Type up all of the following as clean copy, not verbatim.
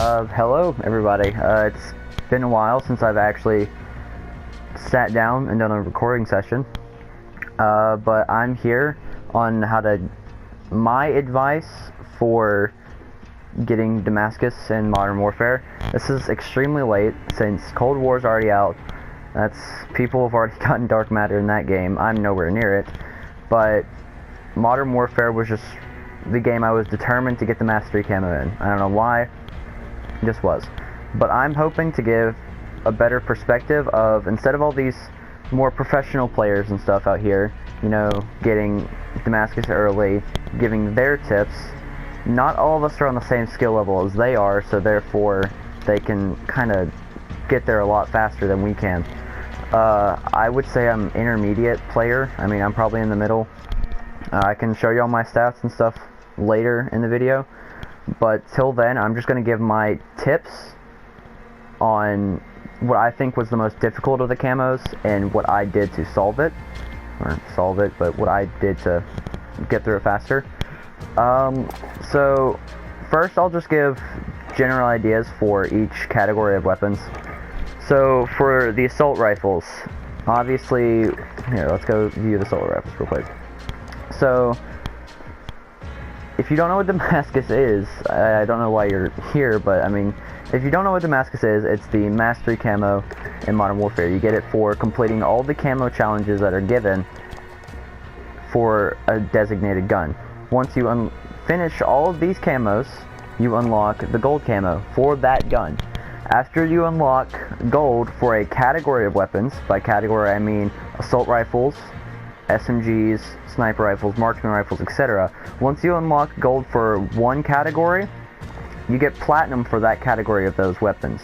Hello everybody. It's been a while since I've actually sat down and done a recording session. But I'm here on my advice for getting Damascus in Modern Warfare. This is extremely late since Cold War's already out. People have already gotten dark matter in that game. I'm nowhere near it. But Modern Warfare was just the game I was determined to get the Mastery camo in. I don't know why, it just was. But I'm hoping to give a better perspective of, instead of all these more professional players and stuff out here, you know, getting Damascus early, giving their tips, not all of us are on the same skill level as they are, so therefore they can kind of get there a lot faster than we can. I would say I'm intermediate player. I mean, I'm probably in the middle. I can show you all my stats and stuff later in the video, but till then I'm just going to give my tips on what I think was the most difficult of the camos and what I did to solve it, but what I did to get through it faster. So first I'll just give general ideas for each category of weapons. So for the assault rifles, obviously, here, let's go view the assault rifles real quick. So if you don't know what Damascus is, I don't know why you're here, but I mean, if you don't know what Damascus is, it's the Mastery camo in Modern Warfare. You get it for completing all the camo challenges that are given for a designated gun. Once you finish all of these camos, you unlock the gold camo for that gun. After you unlock gold for a category of weapons, by category I mean assault rifles, SMGs, sniper rifles, marksman rifles, etc. Once you unlock gold for one category, you get platinum for that category of those weapons.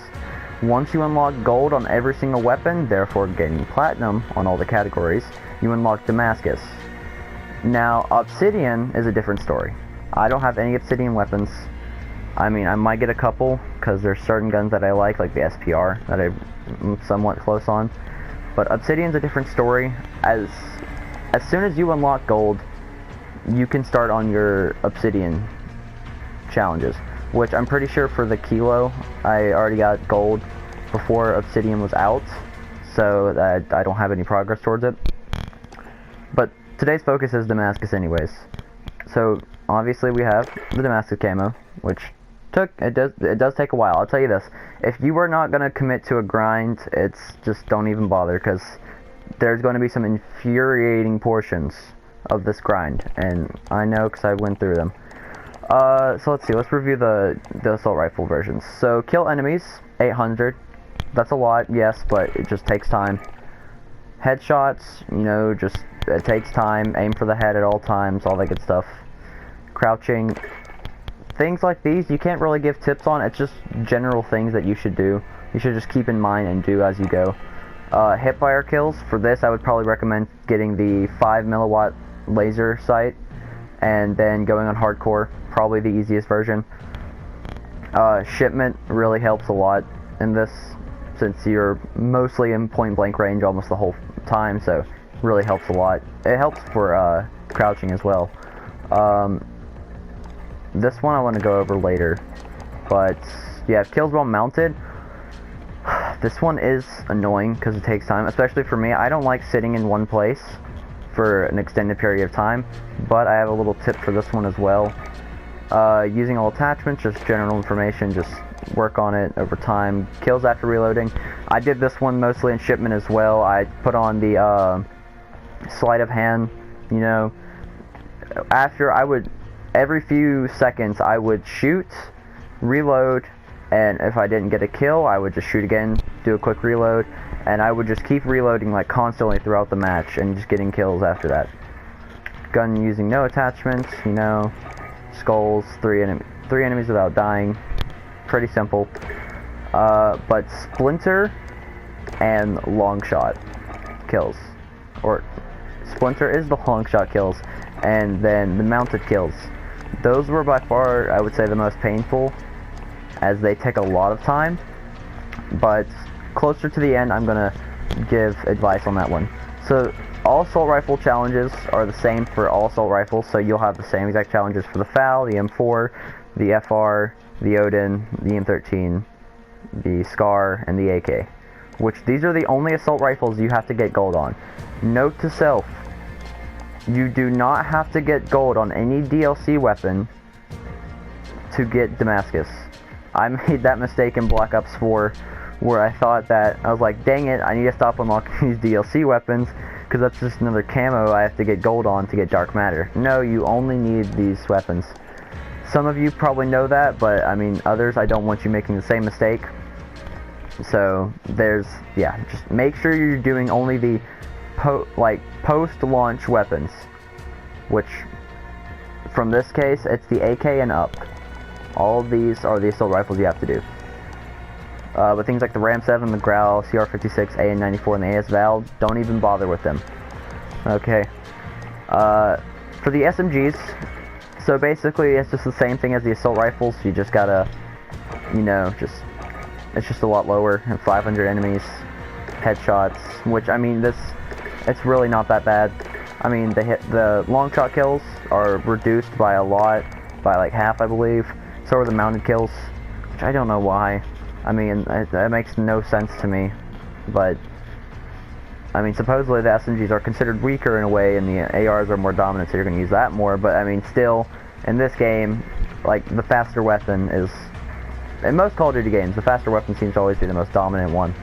Once you unlock gold on every single weapon, therefore getting platinum on all the categories, you unlock Damascus. Now, Obsidian is a different story. I don't have any Obsidian weapons. I mean, I might get a couple, because there's certain guns that I like the SPR, that I'm somewhat close on. But Obsidian's a different story. As soon as you unlock gold, you can start on your Obsidian challenges, which I'm pretty sure for the Kilo, I already got gold before Obsidian was out, so that I don't have any progress towards it. But today's focus is Damascus anyways. So obviously we have the Damascus camo, which it does take a while. I'll tell you this, if you are not going to commit to a grind, just don't even bother, because there's going to be some infuriating portions of this grind, and I know because I went through them. So let's see, let's review the assault rifle versions. So kill enemies, 800, that's a lot, yes, but it just takes time. Headshots, you know, it takes time. Aim for the head at all times, all that good stuff. Crouching, things like these you can't really give tips on. It's just general things that you should do. You should just keep in mind and do as you go. Hipfire kills, for this I would probably recommend getting the 5 milliwatt laser sight and then going on hardcore, probably the easiest version. Shipment really helps a lot in this, since you're mostly in point blank range almost the whole time, so it really helps a lot. It helps for crouching as well. This one I want to go over later, but yeah, kills while mounted. This one is annoying because it takes time, especially for me. I don't like sitting in one place for an extended period of time, but I have a little tip for this one as well. Using all attachments, just general information, just work on it over time. Kills after reloading. I did this one mostly in shipment as well. I put on the sleight of hand, you know. Every few seconds I would shoot, reload, and if I didn't get a kill, I would just shoot again, do a quick reload, and I would just keep reloading like constantly throughout the match and just getting kills after that. Gun using no attachments, you know, skulls, three enemies without dying, pretty simple. But Splinter and long shot kills, or Splinter is the long shot kills, and then the mounted kills. Those were by far, I would say, the most painful, as they take a lot of time, but closer to the end I'm gonna give advice on that one. So all assault rifle challenges are the same for all assault rifles, so you'll have the same exact challenges for the FAL, the M4, the FR, the Odin, the M13, the Scar, and the AK. Which, these are the only assault rifles you have to get gold on. Note to self, you do not have to get gold on any DLC weapon to get Damascus. I made that mistake in Black Ops 4, where I thought that, I was like, dang it, I need to stop unlocking these DLC weapons, because that's just another camo I have to get gold on to get Dark Matter. No, you only need these weapons. Some of you probably know that, but I mean, others, I don't want you making the same mistake. So, yeah, just make sure you're doing only the post-launch weapons, which, from this case, it's the AK and up. All of these are the assault rifles you have to do. But things like the Ram 7, the Growl, CR56, AN94, and the AS Val, don't even bother with them. Okay. For the SMGs, so basically it's just the same thing as the assault rifles. You just gotta, you know, it's just a lot lower, and 500 enemies, headshots, which, I mean, it's really not that bad. I mean, the long shot kills are reduced by a lot, by like half, I believe. So are the mounted kills, which I don't know why. I mean, that makes no sense to me. But, I mean, supposedly the SMGs are considered weaker in a way, and the ARs are more dominant, so you're going to use that more. But, I mean, still, in this game, like, the faster weapon is... In most Call of Duty games, the faster weapon seems to always be the most dominant one.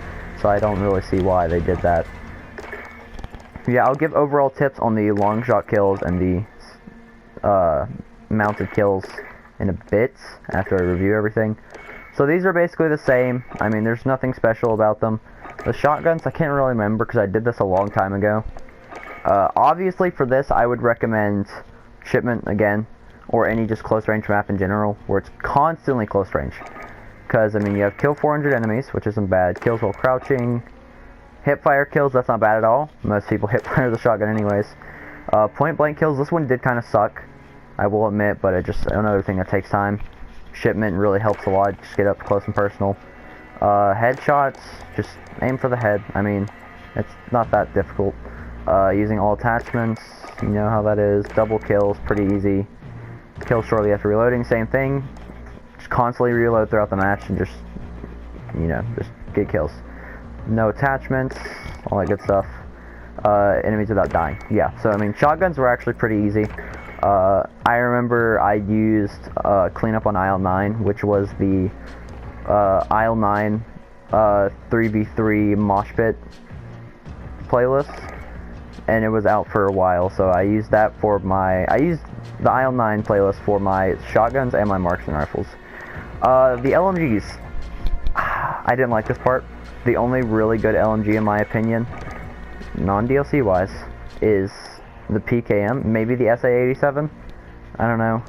So I don't really see why they did that. Yeah, I'll give overall tips on the long shot kills and the mounted kills in a bit, after I review everything. So these are basically the same. I mean, there's nothing special about them. The shotguns, I can't really remember because I did this a long time ago. Obviously for this, I would recommend Shipment again, or any just close range map in general, where it's constantly close range. Because, I mean, you have kill 400 enemies, which isn't bad. Kills while crouching. Hipfire kills, that's not bad at all. Most people hipfire the shotgun anyways. Point blank kills, this one did kind of suck, I will admit, but it's just another thing that takes time. Shipment really helps a lot, just get up close and personal. Headshots, just aim for the head. I mean, it's not that difficult. Using all attachments, you know how that is. Double kills, pretty easy. Kill shortly after reloading, same thing. Just constantly reload throughout the match and just, you know, just get kills. No attachments, all that good stuff. Enemies without dying. Yeah, so I mean, shotguns were actually pretty easy. I remember I used Cleanup on Aisle 9, which was the Aisle 9 3v3 Mosh Pit playlist, and it was out for a while, so I used that for I used the Aisle 9 playlist for my shotguns and my marksman rifles. The LMGs, I didn't like this part. The only really good LMG, in my opinion, non-DLC wise, is the PKM, maybe the SA-87, I don't know.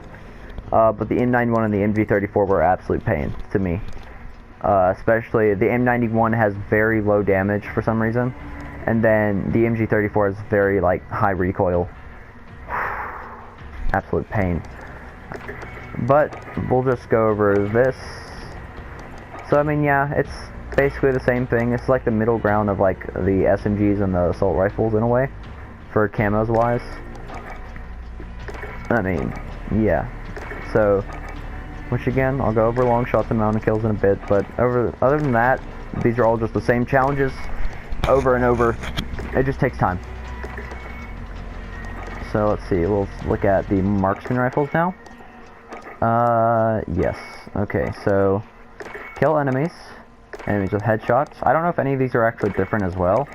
But the M91 and the MG34 were absolute pain to me. Especially the M91 has very low damage for some reason, and then the MG34 has very like high recoil. Absolute pain. But we'll just go over this. So I mean, yeah, it's basically the same thing. It's like the middle ground of like the SMGs and the assault rifles in a way, for camos wise. I mean, yeah. So, which again, I'll go over long shots and mounted kills in a bit, but other than that, these are all just the same challenges over and over. It just takes time. So let's see, we'll look at the marksman rifles now. Yes. Okay, so kill enemies with headshots. I don't know if any of these are actually different as well.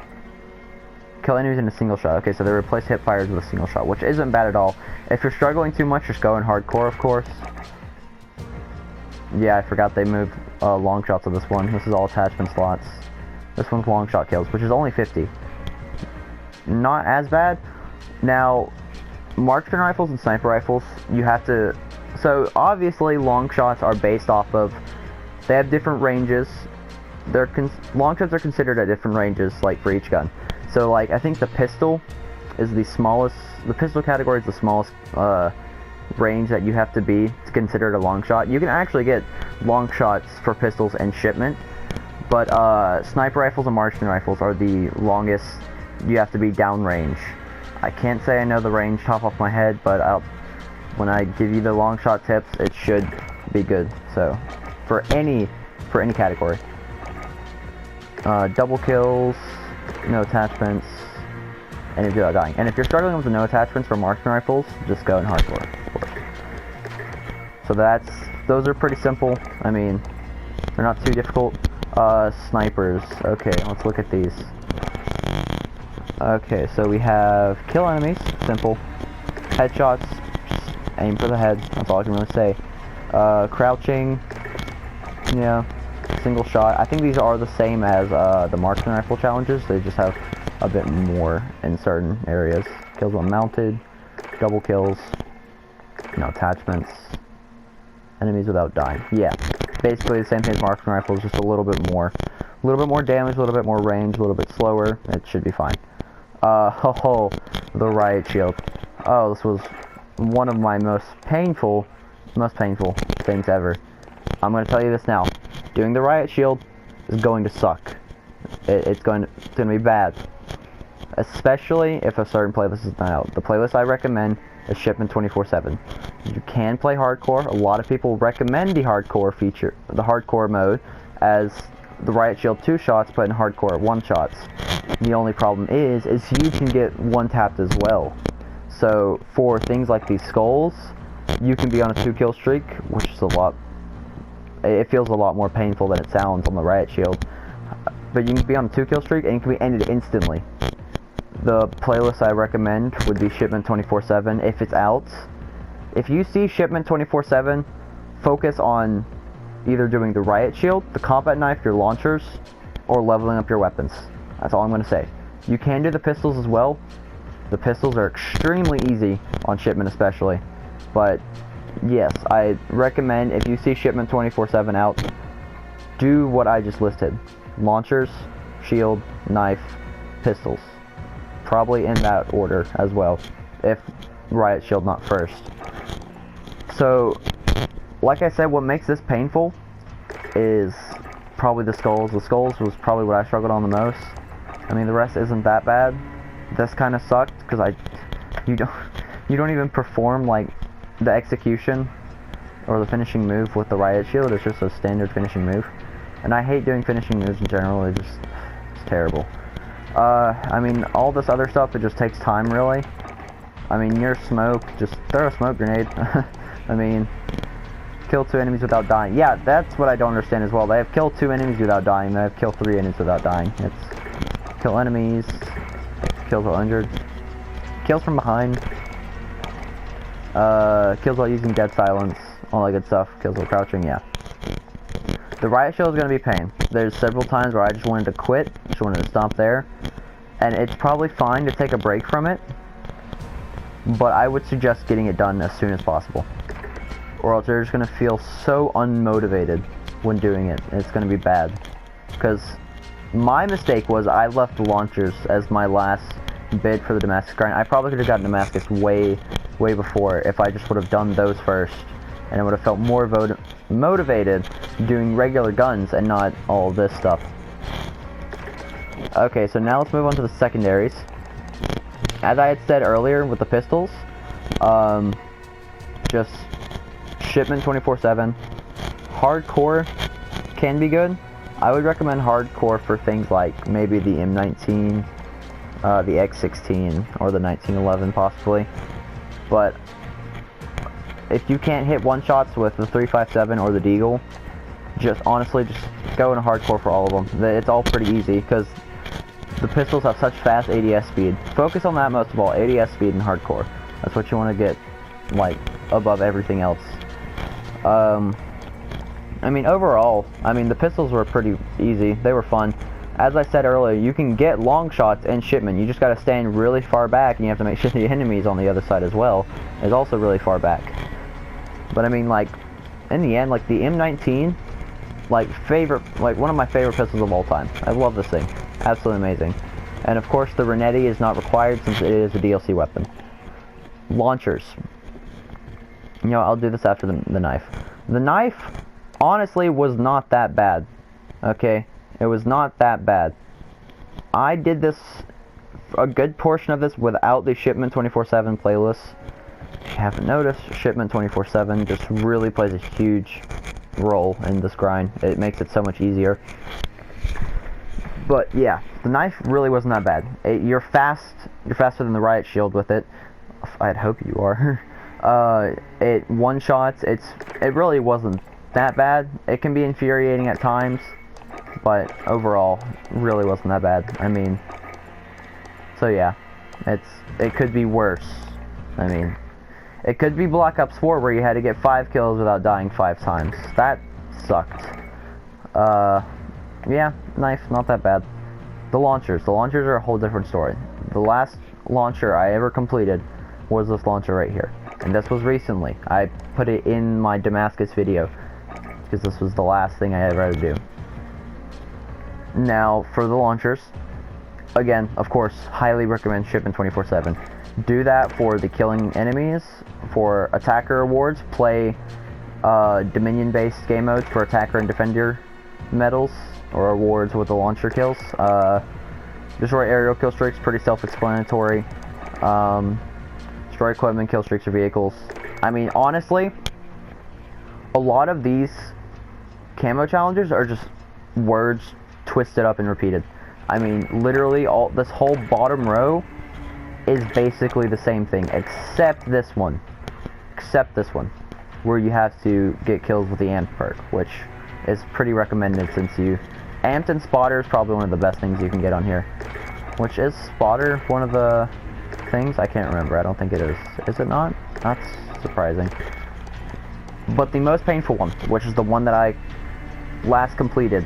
Kill enemies in a single shot. Okay, so they replace hip fires with a single shot, which isn't bad at all. If you're struggling too much, just go in hardcore, of course. Yeah, I forgot they moved long shots of this one. This is all attachment slots. This one's long shot kills, which is only 50. Not as bad. Now, marksman rifles and sniper rifles, you have to... So, obviously, long shots are based off of... They have different ranges. Long shots are considered at different ranges, like, for each gun. So, like, I think the pistol is the smallest... The pistol category is the smallest range that you have to be to consider it a long shot. You can actually get long shots for pistols and shipment, but sniper rifles and marksman rifles are the longest you have to be downrange. I can't say I know the range top off my head, but when I give you the long shot tips, it should be good. So, for any category. Double kills, no attachments, and if you're dying. And if you're struggling with the no attachments for marksman rifles, just go in hardcore, of course. So those are pretty simple. I mean, they're not too difficult. Snipers. Okay, let's look at these. Okay, so we have kill enemies, simple. Headshots, just aim for the head, that's all I can really say. Crouching, yeah, single shot. I think these are the same as the marksman rifle challenges, they just have a bit more in certain areas. Kills when mounted, double kills, no attachments, enemies without dying. Yeah, basically the same thing as marksman rifles, just a little bit more. A little bit more damage, a little bit more range, a little bit slower, it should be fine. The riot shield. Oh, this was one of my most painful things ever. I'm going to tell you this now. Doing the riot shield is going to suck. It's going to be bad. Especially if a certain playlist is not out. The playlist I recommend is Shipment 24/7. You can play hardcore. A lot of people recommend the hardcore feature, the hardcore mode, as the riot shield 2 shots, but in hardcore 1 shots. The only problem is you can get 1 tapped as well. So for things like these skulls, you can be on a 2 kill streak, which is it feels a lot more painful than it sounds on the riot shield. But you can be on a 2 kill streak and it can be ended instantly. The playlist I recommend would be Shipment 24/7 if it's out. If you see Shipment 24/7, focus on either doing the riot shield, the combat knife, your launchers, or leveling up your weapons. That's all I'm going to say. You can do the pistols as well. The pistols are extremely easy on Shipment especially. But yes, I recommend if you see Shipment 24/7 out, do what I just listed. Launchers, shield, knife, pistols. Probably in that order as well, if riot shield not first. So, like I said, what makes this painful is probably the skulls. The skulls was probably what I struggled on the most. I mean, the rest isn't that bad. This kind of sucked because you don't even perform like the execution or the finishing move with the riot shield. It's just a standard finishing move, and I hate doing finishing moves in general. It's terrible. I mean, all this other stuff, it just takes time, really. I mean, your smoke, just throw a smoke grenade. I mean, kill 2 enemies without dying. Yeah, that's what I don't understand as well. They have kill 2 enemies without dying. They have kill 3 enemies without dying. It's kill enemies, kills while injured, kills from behind, kills while using dead silence, all that good stuff, kills while crouching, yeah. The riot shield is going to be pain. There's several times where I just wanted to quit, just wanted to stop there, and it's probably fine to take a break from it, but I would suggest getting it done as soon as possible, or else you're just going to feel so unmotivated when doing it. It's going to be bad, because my mistake was I left the launchers as my last bid for the Damascus grind. I probably could have gotten Damascus way before if I just would have done those first, and I would have felt more motivated doing regular guns and not all this stuff. Okay, so now let's move on to the secondaries. As I had said earlier with the pistols, just Shipment 24/7. Hardcore can be good. I would recommend hardcore for things like maybe the M19, the X16, or the 1911 possibly. But if you can't hit one-shots with the 357 or the Deagle, honestly, just go into hardcore for all of them. It's all pretty easy, because the pistols have such fast ADS speed. Focus on that most of all, ADS speed in hardcore. That's what you want to get, like, above everything else. I mean, overall, the pistols were pretty easy. They were fun. As I said earlier, you can get long shots in Shipment. You just gotta stand really far back, and you have to make sure the enemies on the other side as well is also really far back. But I mean, like, in the end, like, the M19, like, one of my favorite pistols of all time. I love this thing. Absolutely amazing. And of course, the Renetti is not required since it is a DLC weapon. Launchers. You know, I'll do this after the knife. The knife, honestly, was not that bad. Okay? It was not that bad. I did this, a good portion of this, without the Shipment 24/7 playlist. if you haven't noticed, shipment 24/7 just really plays a huge role in this grind. It makes it so much easier. But yeah, the knife really wasn't that bad. You're faster than the riot shield with it. I'd hope you are. It one-shots. It really wasn't that bad. It can be infuriating at times, but overall, really wasn't that bad. I mean, so yeah, it could be worse. I mean, it could be Black Ops 4 where you had to get 5 kills without dying 5 times. That sucked. Yeah, knife, not that bad. The launchers are a whole different story. The last launcher I ever completed was this launcher right here. And this was recently. I put it in my Damascus video, because this was the last thing I ever had to do. Now, for the launchers, again, of course, highly recommend shipment 24/7. Do that for the killing enemies. For attacker awards, play Dominion-based game modes for attacker and defender medals or awards with the launcher kills. Destroy aerial kill streaks, pretty self-explanatory. Destroy equipment, kill streaks, or vehicles. I mean, honestly, a lot of these camo challenges are just words twisted up and repeated. I mean, literally, this whole bottom row is basically the same thing, except this one. Where you have to get kills with the amp perk, which is pretty recommended since amped and spotter is probably one of the best things you can get on here. Which is spotter one of the things? I can't remember. I don't think it is. Is it not? That's surprising. But the most painful one, which is the one that I last completed,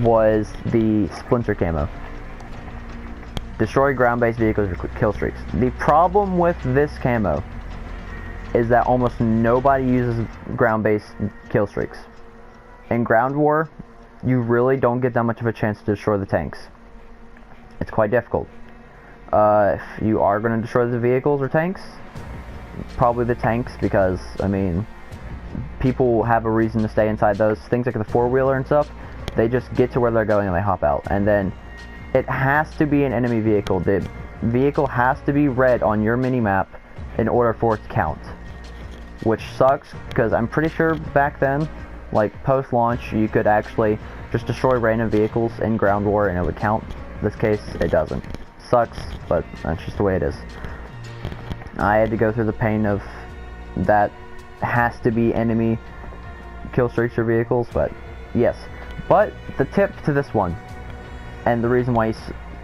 was the Splinter camo. Destroy ground-based vehicles or kill streaks. The problem with this camo is that almost nobody uses ground-based kill streaks. In ground war, you really don't get that much of a chance to destroy the tanks. It's quite difficult. If you are going to destroy the vehicles or tanks, probably the tanks, because, I mean, people have a reason to stay inside those. Things like the four-wheeler and stuff, they just get to where they're going and they hop out. And then it has to be an enemy vehicle. The vehicle has to be red on your mini-map in order for it to count. Which sucks, because I'm pretty sure back then, like post-launch, you could actually just destroy random vehicles in ground war and it would count. In this case, it doesn't. Sucks, but that's just the way it is. I had to go through the pain of that has to be enemy kill streaks or vehicles, but yes. But the tip to this one, and the reason why you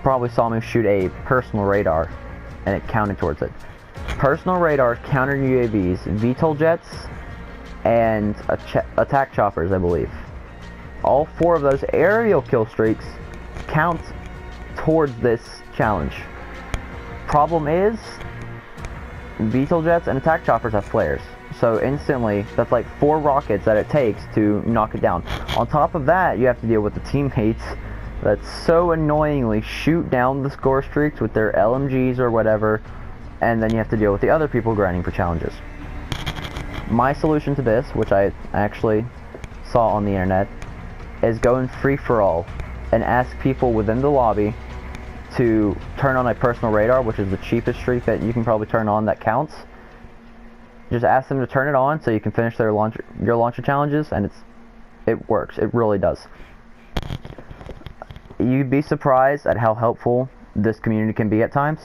probably saw me shoot a personal radar and it counted towards it. Personal radar counter UAVs, VTOL jets, and attack choppers, I believe. All 4 of those aerial kill streaks count towards this challenge. Problem is, VTOL jets and attack choppers have flares. So instantly, that's like 4 rockets that it takes to knock it down. On top of that, you have to deal with the teammates that so annoyingly shoot down the score streaks with their LMGs or whatever, and then you have to deal with the other people grinding for challenges. My solution to this, which I actually saw on the internet, is go in free-for-all and ask people within the lobby to turn on a personal radar, which is the cheapest streak that you can probably turn on that counts. Just ask them to turn it on so you can finish your launcher challenges, and it works. It really does. You'd be surprised at how helpful this community can be at times,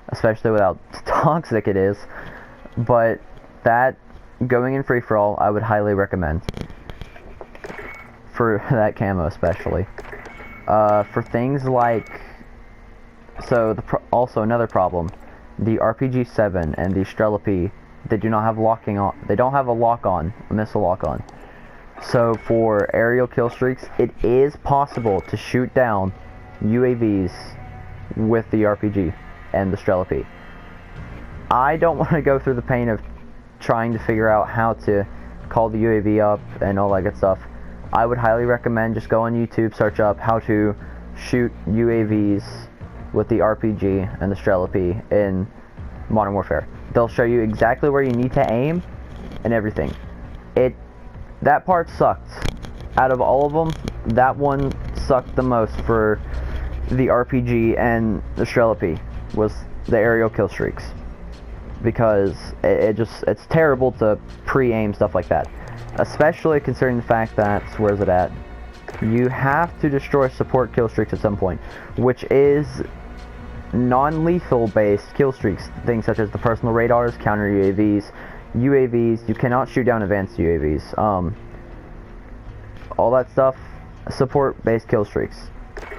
especially with how toxic it is. But that, going in free-for-all, I would highly recommend. For that camo especially. For things like... So, also another problem. The RPG-7 and the Strela P, they do not have locking on. They don't have a missile lock-on. So, for aerial kill streaks, it is possible to shoot down UAVs with the RPG and the Strela P. I don't want to go through the pain of trying to figure out how to call the UAV up and all that good stuff. I would highly recommend just go on YouTube, search up how to shoot UAVs with the RPG and the Strela P in Modern Warfare. They'll show you exactly where you need to aim and everything. That part sucked. Out of all of them, that one sucked the most for the RPG and the Strela P, was the aerial kill streaks. because it's terrible to pre-aim stuff like that, especially considering the fact that, where is it at? You have to destroy support kill streaks at some point, which is non-lethal based kill streaks, things such as the personal radars, counter UAVs. You cannot shoot down advanced UAVs. All that stuff, support based kill streaks,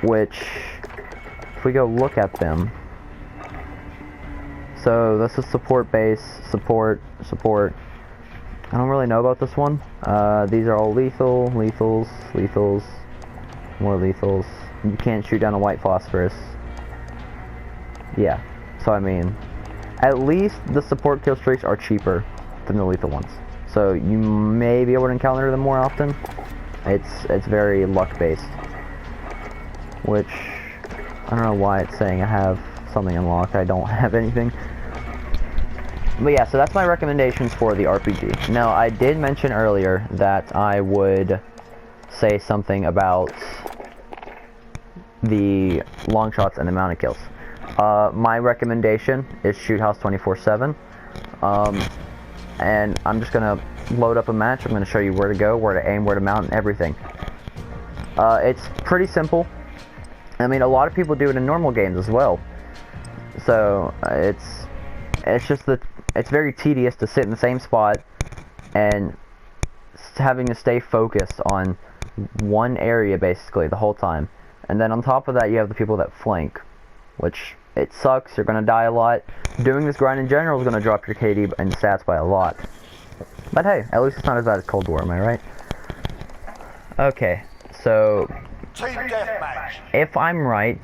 which, if we go look at them, so this is support base, support. I don't really know about this one. These are all lethals, more lethals. You can't shoot down a white phosphorus. Yeah, so I mean, at least the support kill streaks are cheaper than the lethal ones. So you may be able to encounter them more often. It's very luck based, which I don't know why it's saying I have something unlocked. I don't have anything. But yeah, so that's my recommendations for the RPG. Now, I did mention earlier that I would say something about the long shots and the mounted kills. My recommendation is shoot house 24/7. And I'm just gonna load up a match. I'm gonna show you where to go, where to aim, where to mount, and everything. It's pretty simple. I mean, a lot of people do it in normal games as well. So it's just that it's very tedious to sit in the same spot and having to stay focused on one area basically the whole time. And then on top of that, you have the people that flank, which it sucks. You're gonna die a lot. Doing this grind in general is gonna drop your KD and stats by a lot. But hey, at least it's not as bad as Cold War, am I right? Okay, so if I'm right,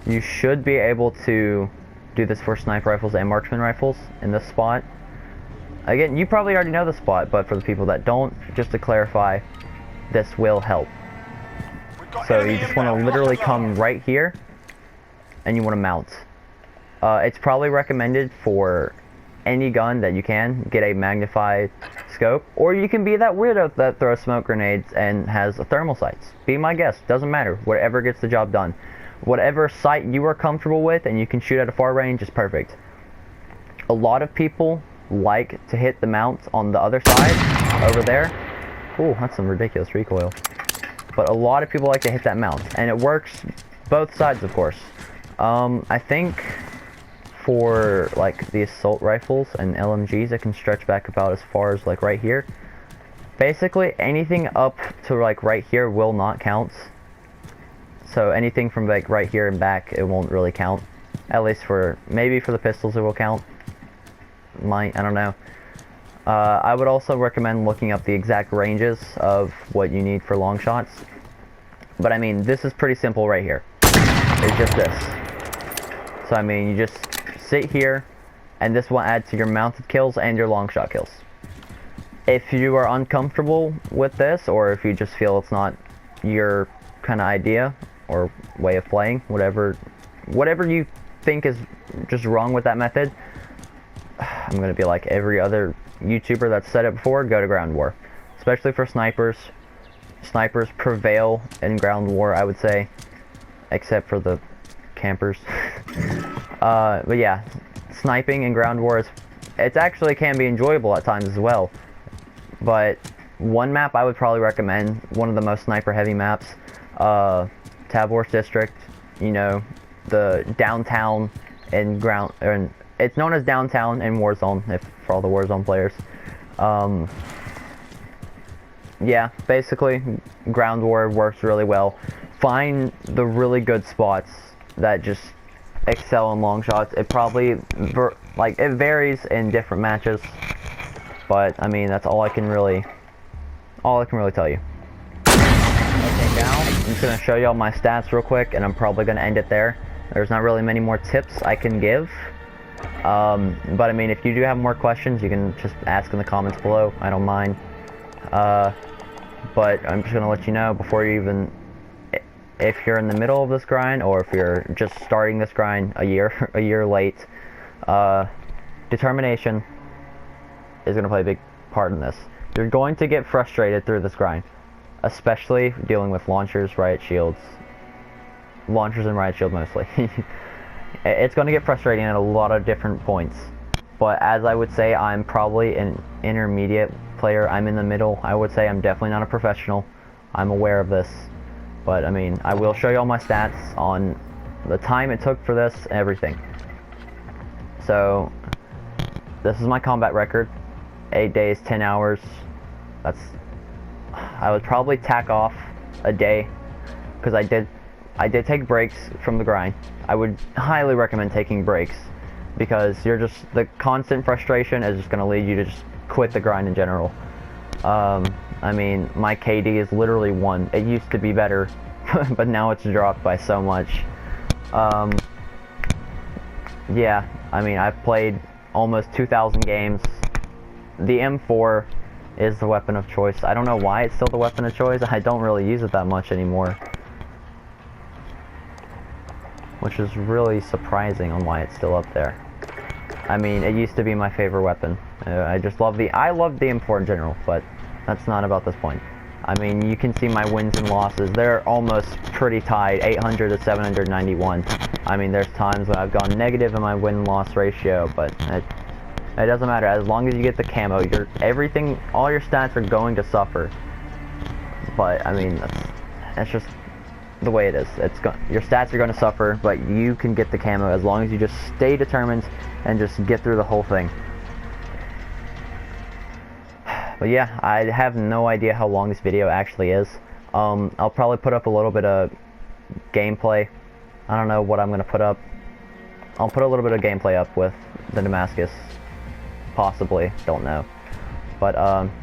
you should be able to do this for sniper rifles and marksman rifles in this spot. Again, you probably already know the spot, but for the people that don't, just to clarify, this will help. So you just want to literally come right here, and you want to mount. It's probably recommended for any gun that you can get a magnified scope, or you can be that weirdo that throws smoke grenades and has a thermal sights. Be my guest, doesn't matter, whatever gets the job done. Whatever sight you are comfortable with and you can shoot at a far range is perfect. A lot of people like to hit the mount on the other side, over there. Ooh, that's some ridiculous recoil. But a lot of people like to hit that mount, and it works both sides, of course. I think for like the assault rifles and LMGs, it can stretch back about as far as like right here. Basically, anything up to like right here will not count. So anything from like right here and back, it won't really count. At least for, maybe for the pistols it will count. Might, I don't know. I would also recommend looking up the exact ranges of what you need for long shots. But I mean, this is pretty simple right here. It's just this. So I mean, you just sit here, and this will add to your mounted kills and your long shot kills. If you are uncomfortable with this, or if you just feel it's not your kind of idea or way of playing, whatever you think is just wrong with that method, I'm gonna be like every other YouTuber that's said it before, go to ground war. Especially for snipers. Snipers prevail in ground war, I would say, except for the campers. But yeah, sniping in ground war it actually can be enjoyable at times as well. But one map I would probably recommend, one of the most sniper heavy maps, Tabor's District, you know, the downtown and ground, or it's known as downtown in Warzone, for all the Warzone players. Yeah, basically, ground war works really well. Find the really good spots that just excel in long shots. It probably, it varies in different matches, but I mean, that's all I can really tell you. Okay, now I'm just gonna show you all my stats real quick, and I'm probably gonna end it there. There's not really many more tips I can give. But I mean, if you do have more questions, you can just ask in the comments below. I don't mind. But I'm just gonna let you know before you even, if you're in the middle of this grind, or if you're just starting this grind a year late, determination is gonna play a big part in this. You're going to get frustrated through this grind, especially dealing with launchers, riot shields, launchers and riot shield mostly. It's going to get frustrating at a lot of different points. but as I would say, I'm probably an intermediate player. I'm in the middle. I would say I'm definitely not a professional. I'm aware of this, but I mean, I will show you all my stats on the time it took for this, everything. So, this is my combat record. 8 days, 10 hours. I would probably tack off a day, because I did take breaks from the grind. I would highly recommend taking breaks, because the constant frustration is just going to lead you to just quit the grind in general. I mean, my KD is literally 1. It used to be better, but now it's dropped by so much. Yeah, I mean, I've played almost 2,000 games. The M4 is the weapon of choice. I don't know why it's still the weapon of choice. I don't really use it that much anymore, which is really surprising on why it's still up there. I mean, it used to be my favorite weapon. I love the M4 in general, but that's not about this point. I mean, you can see my wins and losses. They're almost pretty tied, 800 to 791. I mean, there's times when I've gone negative in my win-loss ratio, but it doesn't matter. As long as you get the camo, all your stats are going to suffer. But, I mean, that's just the way it is. Your stats are going to suffer, but you can get the camo as long as you just stay determined and just get through the whole thing. But yeah, I have no idea how long this video actually is. I'll probably put up a little bit of gameplay. I don't know what I'm going to put up. I'll put a little bit of gameplay up with the Damascus. Possibly. Don't know. But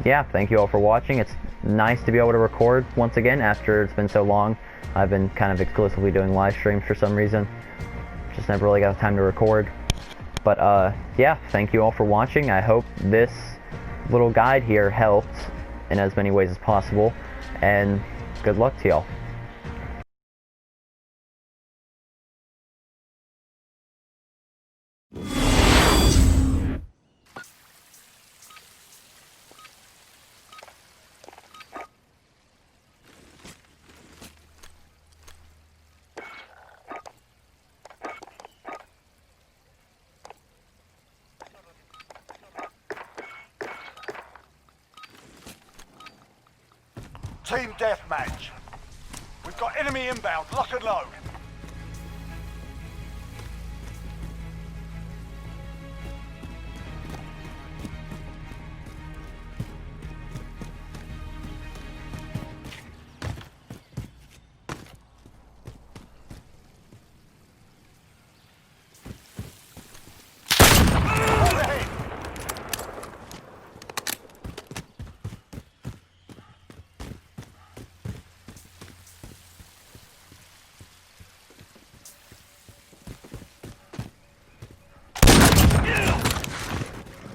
yeah, thank you all for watching. It's nice to be able to record once again after it's been so long. I've been kind of exclusively doing live streams for some reason. Just never really got time to record. But yeah, thank you all for watching. I hope this little guide here helped in as many ways as possible, and good luck to y'all. Team deathmatch. We've got enemy inbound. Lock and load.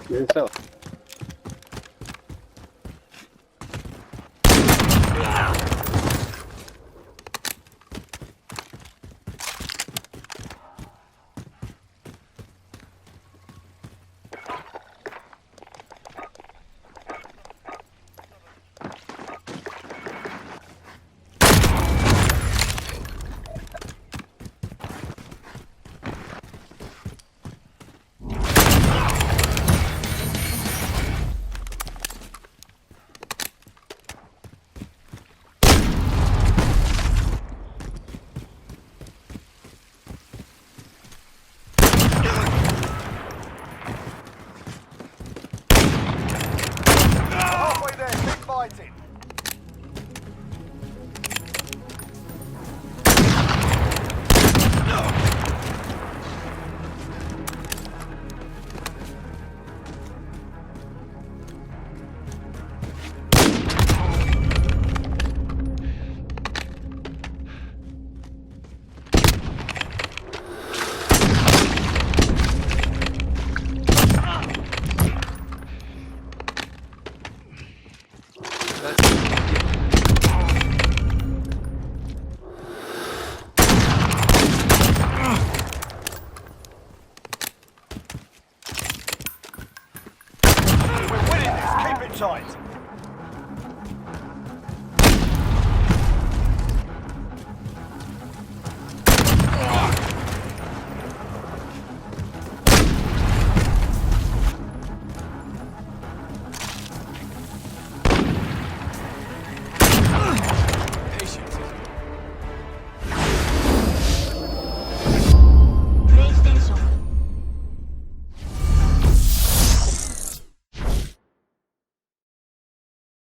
Yourself. Halfway there, keep fighting.